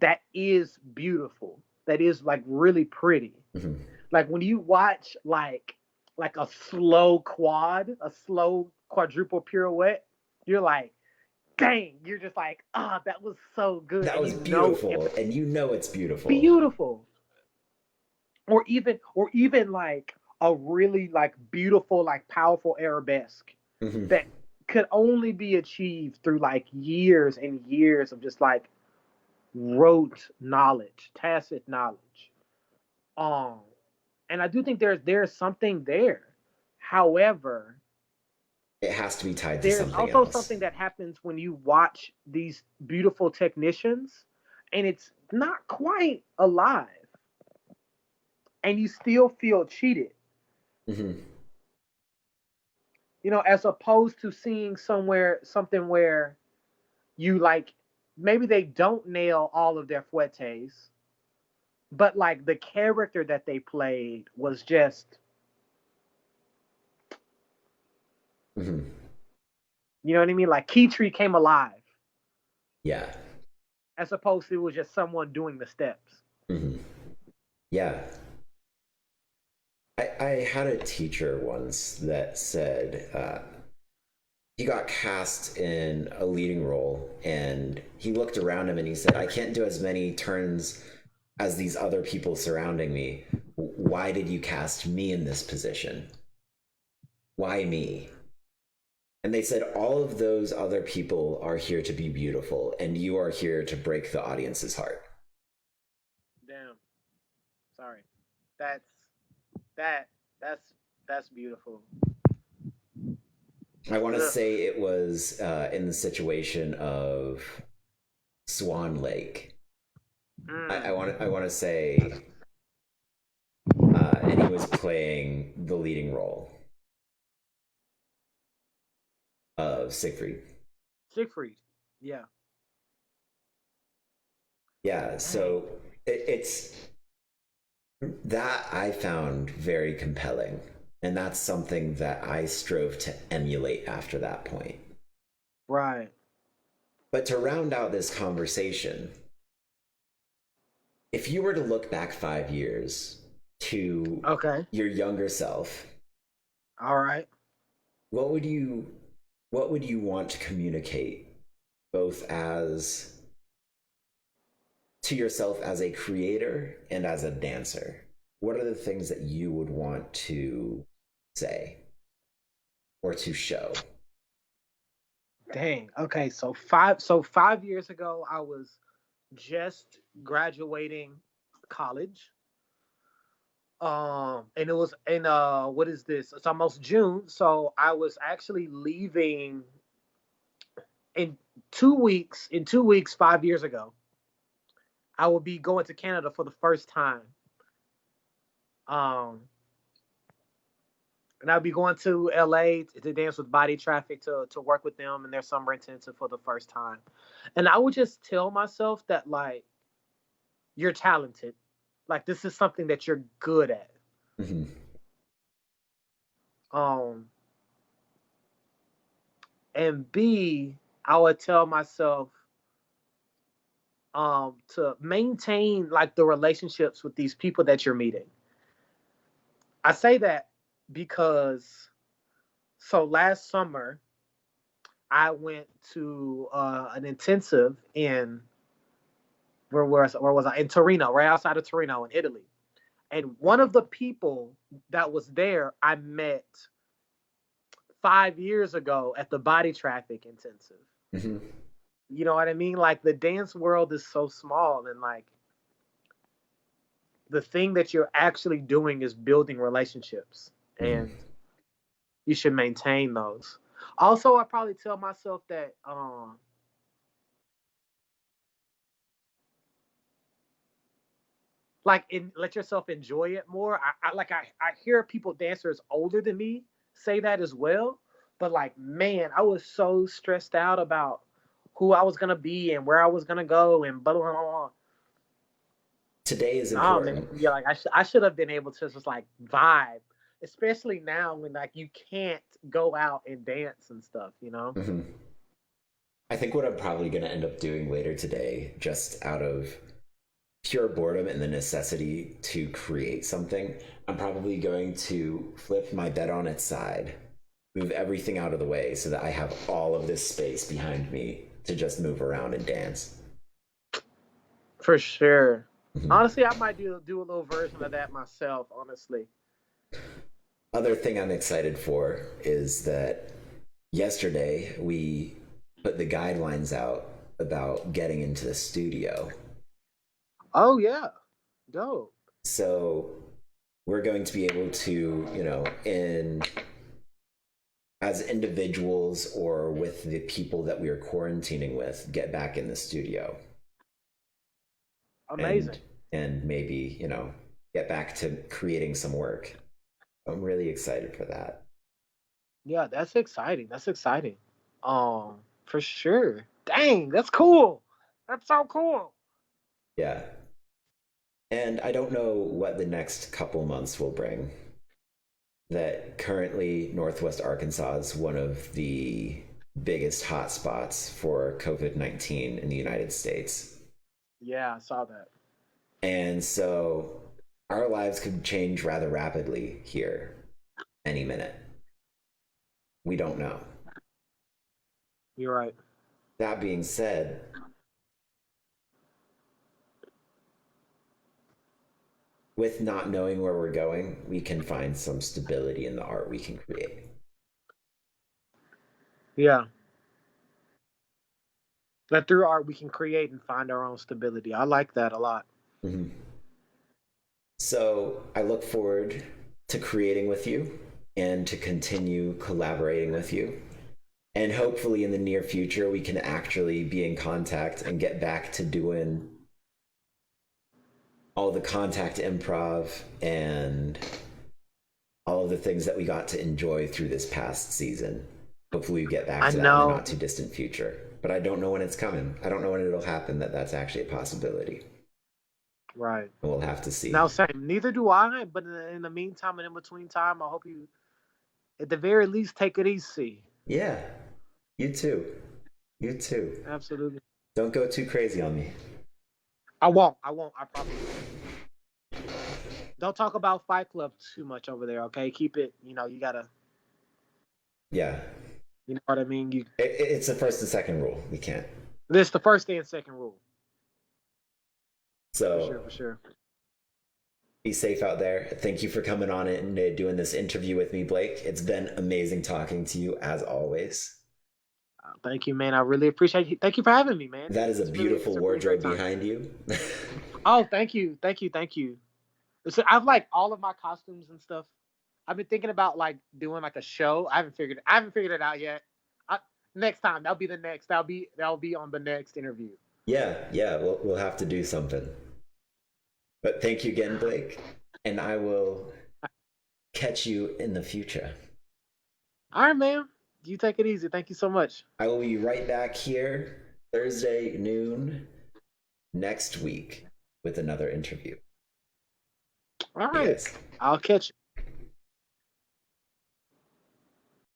that is beautiful. That is like really pretty. Mhm. Like when you watch like a slow quad, a slow quadruple pirouette, you're like, dang, you're just like, ah, that was so good, That and was you know beautiful, and you know it's beautiful. beautiful. Or even like a really like beautiful, like powerful arabesque Mhm. that could only be achieved through like years and years of just like rote knowledge, tacit knowledge. Um, and I do think there's something there. However, It has to be tied to there's something also else. something that happens when you watch these beautiful technicians, and it's not quite alive, and you still feel cheated. Mhm. As opposed to seeing something where you like maybe they don't nail all of their fouettes, but like the character that they played was just, Mhm. you know what I mean? Like Keytree came alive Yeah. as opposed to it was just someone doing the steps. Mhm. Yeah. I had a teacher once that said he got cast in a leading role and he looked around him and he said, I can't do as many turns as these other people surrounding me, why did you cast me in this position? Why me? And they said, all of those other people are here to be beautiful, and you are here to break the audience's heart. Damn. Sorry. That's that that's that's beautiful. I want to Ugh. say it was in the situation of Swan Lake. I want to say, and he was playing the leading role of Siegfried. Siegfried. Yeah. Yeah, Dang. so it's that I found very compelling, and that's something that I strove to emulate after that point. Right. But to round out this conversation, if you were to look back 5 years to Okay. your younger self, All right. what would you what would you want to communicate, both as to yourself as a creator and as a dancer? What are the things that you would want to say or to show? Dang. Okay. So 5 years ago, I was just graduating college. And it was in what is this? It's almost June. So I was actually leaving in 2 weeks. In 2 weeks, 5 years ago, I will be going to Canada for the first time. Um, and I'll be going to LA to dance with Body Traffic to work with them in their summer intensive for the first time. And I would just tell myself that like you're talented, like this is something that you're good at. Mm-hmm. Um, and B, I would tell myself to maintain like the relationships with these people that you're meeting. I say that because so last summer I went to an intensive in where was I in Torino, right outside of Torino in Italy. And one of the people that was there, I met 5 years ago at the body traffic intensive. Mm-hmm. You know what I mean? Like the dance world is so small, and like the thing that you're actually doing is building relationships, Mm-hmm. and you should maintain those. Also, I probably tell myself that let yourself enjoy it more. I hear people dancers older than me say that as well, but like man, I was so stressed out about who I was gonna be and where I was gonna go and blah blah blah. Blah. Today is Nah, man, important. yeah, like I should have been able to just like vibe, especially now when like you can't go out and dance and stuff, you know. Mm-hmm. I think what I'm probably going to end up doing later today, just out of pure boredom and the necessity to create something, I'm probably going to flip my bed on its side, move everything out of the way so that I have all of this space behind me to just move around and dance. For sure. Mm-hmm. Honestly, I might do a little version of that myself. Honestly. Other thing I'm excited for is that yesterday we put the guidelines out about getting into the studio. Oh yeah, dope. So we're going to be able to, in as individuals or with the people that we are quarantining with, get back in the studio and Amazing. maybe, get back to creating some work. I'm really excited for that. Yeah, that's exciting. That's exciting. For sure. Dang, that's cool. That's so cool. Yeah. And I don't know what the next couple months will bring. That currently Northwest Arkansas is one of the biggest hotspots for COVID-19 in the United States. Yeah, I saw that. And so our lives could change rather rapidly here any minute. We don't know. You're right. That being said, with not knowing where we're going, we can find some stability in the art we can create. Yeah. That through art we can create and find our own stability. I like that a lot. Mm-hmm. So I look forward to creating with you and to continue collaborating with you. And hopefully in the near future, we can actually be in contact and get back to doing all the contact improv and all of the things that we got to enjoy through this past season. Hopefully we get back I to that in the know. not too distant future. But I don't know when it's coming. I don't know when it'll happen that that's actually a possibility. Right. We'll have to see. Now, same. Neither do I. But in the meantime and in between time, I hope you, at the very least, take it easy. Yeah, you too. You too. Absolutely. Don't go too crazy on me. I won't. I won't. I promise. Don't talk about Fight Club too much over there, okay? Keep it. You gotta. Yeah. You know what I mean? It's the first and second rule. We can't. This is the first and second rule. For So sure. For sure. be safe out there. Thank you for coming on it and doing this interview with me, Blake. It's been amazing talking to you as always. Thank you, man. I really appreciate you. Thank you for having me, man. That is a beautiful wardrobe really behind you. Oh, thank you. Thank you. Thank you. So I've like all of my costumes and stuff. I've been thinking about like doing like a show. I haven't figured it out yet. Next time, that'll be the next. That'll be on the next interview. Yeah, we'll have to do something. But thank you again, Blake, and I will catch you in the future. All right, man. You take it easy. Thank you so much. I will be right back here Thursday noon next week with another interview. All right. Yes. I'll catch you.